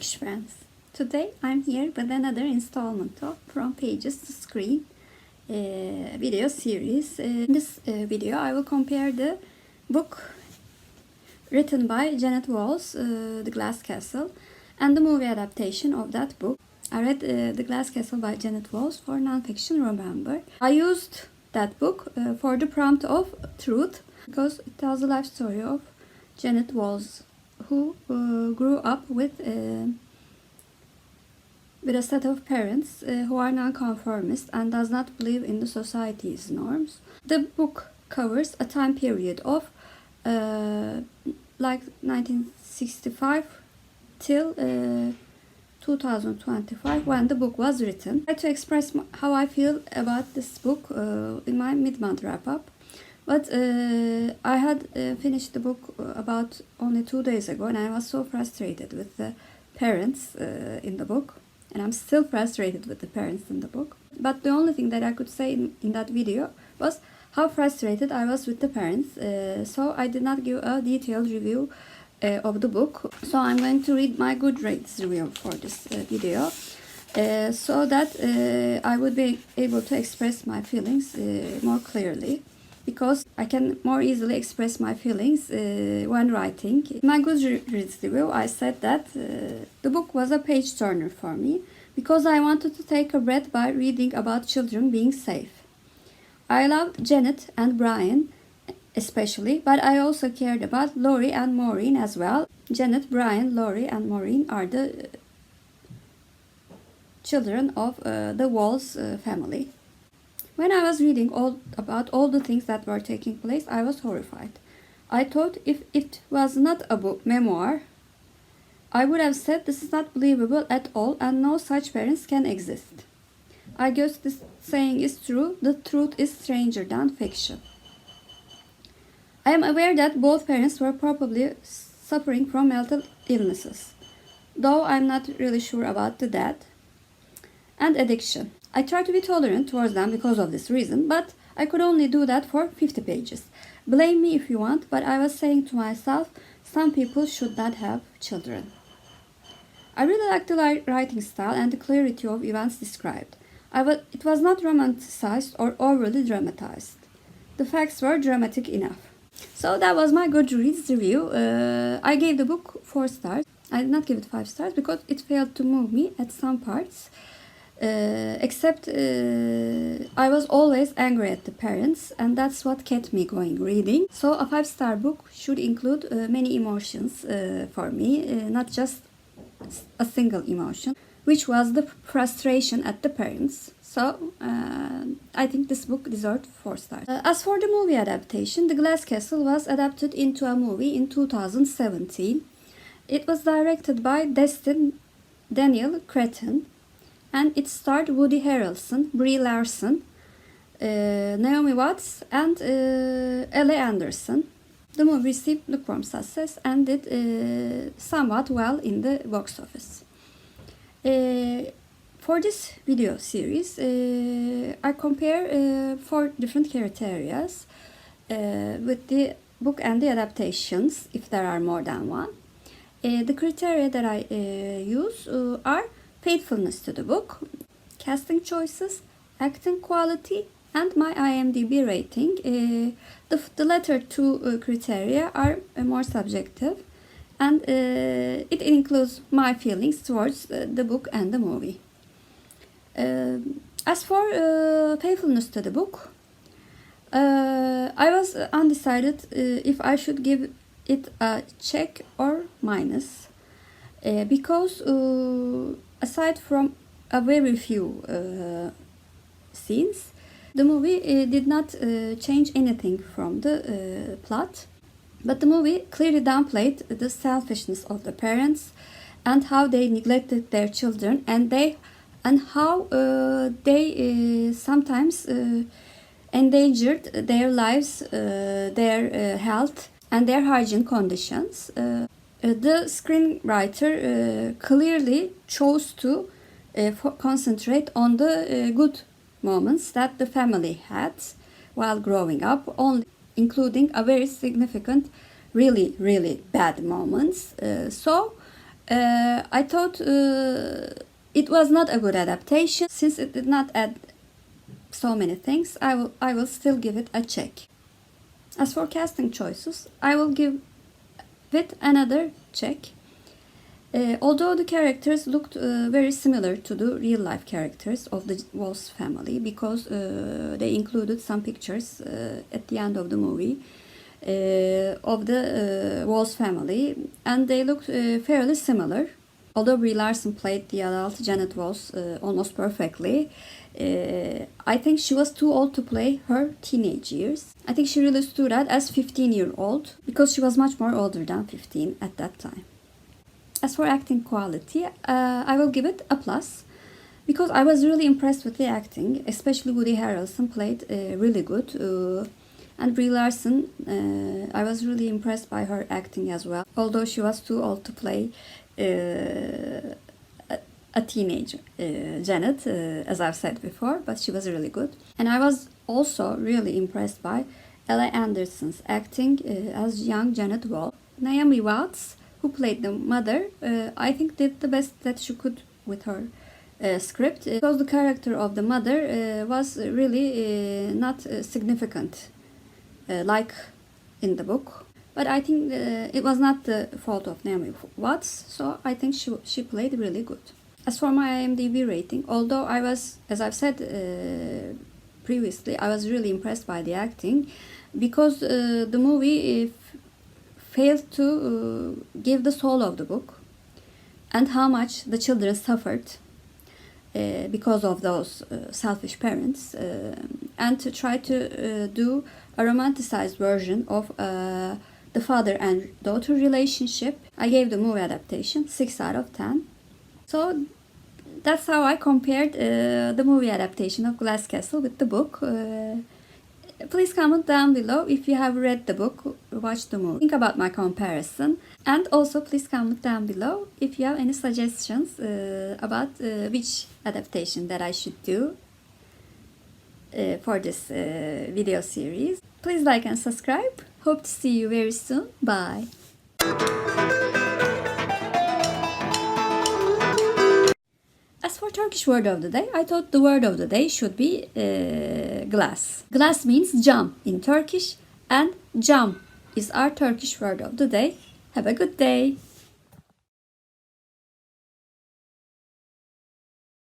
Bookish friends. Today I'm here with another installment of From Pages to Screen video series. In this video I will compare the book written by Jeannette Walls, The Glass Castle, and the movie adaptation of that book. I read The Glass Castle by Jeannette Walls for non-fiction Remember. I used that book for the prompt of Truth because it tells the life story of Jeannette Walls, who grew up with a set of parents who are nonconformist and does not believe in the society's norms. The book covers a time period of like 1965 till 2025 when the book was written. I try to express how I feel about this book in my mid-month wrap-up. But I had finished the book about only 2 days ago, and I was so frustrated with the parents in the book. And I'm still frustrated with the parents in the book. But the only thing that I could say in that video was how frustrated I was with the parents. So I did not give a detailed review of the book. So I'm going to read my Goodreads review for this video. So that I would be able to express my feelings more clearly, because I can more easily express my feelings when writing. In my Goodreads review, I said that the book was a page turner for me because I wanted to take a breath by reading about children being safe. I loved Jeannette and Brian especially, but I also cared about Laurie and Maureen as well. Jeannette, Brian, Laurie, and Maureen are the children of the Walls family. When I was reading about all the things that were taking place, I was horrified. I thought if it was not a book memoir, I would have said this is not believable at all and no such parents can exist. I guess this saying is true. The truth is stranger than fiction. I am aware that both parents were probably suffering from mental illnesses, though I'm not really sure about the death, and addiction. I try to be tolerant towards them because of this reason, but I could only do that for 50 pages. Blame me if you want, but I was saying to myself, some people should not have children. I really liked the writing style and the clarity of events described. It was not romanticized or overly dramatized. The facts were dramatic enough. So that was my Goodreads review. I gave the book 4 stars. I did not give it 5 stars because it failed to move me at some parts. Except I was always angry at the parents, and that's what kept me going reading. So a 5-star book should include many emotions for me, not just a single emotion, which was the frustration at the parents. So I think this book deserved 4 stars. As for the movie adaptation, The Glass Castle was adapted into a movie in 2017. It was directed by Daniel Cretton, and it starred Woody Harrelson, Brie Larson, Naomi Watts, and Ellie Anderson. The movie received lukewarm success and did somewhat well in the box office. For this video series, I compare 4 different criteria with the book and the adaptations, if there are more than one. The criteria that I use are faithfulness to the book, casting choices, acting quality, and my IMDb rating. The latter 2 criteria are more subjective, and it includes my feelings towards the book and the movie. As for faithfulness to the book, I was undecided if I should give it a check or minus, because aside from a very few scenes, the movie did not change anything from the plot. But the movie clearly downplayed the selfishness of the parents and how they neglected their children, and how they sometimes endangered their lives, their health, and their hygiene conditions. The screenwriter clearly chose to concentrate on the good moments that the family had while growing up, only including a very significant, really bad moments. So I thought it was not a good adaptation. Since it did not add so many things, I will still give it a check. As for casting choices, I will give it another check. Although the characters looked very similar to the real life characters of the Walls family, because they included some pictures at the end of the movie of the Walls family, and they looked fairly similar. Although Brie Larson played the adult Jeannette Walls almost perfectly, I think she was too old to play her teenage years. I think she really stood out as 15-year-old because she was much more older than 15 at that time. As for acting quality, I will give it a plus because I was really impressed with the acting, especially Woody Harrelson played really good. And Brie Larson, I was really impressed by her acting as well, although she was too old to play a teenage Janet, as I've said before, but she was really good. And I was also really impressed by Ella Anderson's acting as young Jeannette Walls. Naomi Watts, who played the mother, I think did the best that she could with her script, because the character of the mother was really not significant like in the book. But I think it was not the fault of Naomi Watts, so I think she played really good. As for my IMDb rating, although I was, as I've said previously, I was really impressed by the acting, because the movie failed to give the soul of the book and how much the children suffered because of those selfish parents, and to try to do a romanticized version of the father and daughter relationship. I gave the movie adaptation 6 out of 10. So that's how I compared the movie adaptation of Glass Castle with the book. Please comment down below if you have read the book, watched the movie. Think about my comparison. And also please comment down below if you have any suggestions about which adaptation that I should do for this video series. Please like and subscribe. Hope to see you very soon. Bye. As for Turkish word of the day, I thought the word of the day should be glass. Glass means cam in Turkish, and cam is our Turkish word of the day. Have a good day.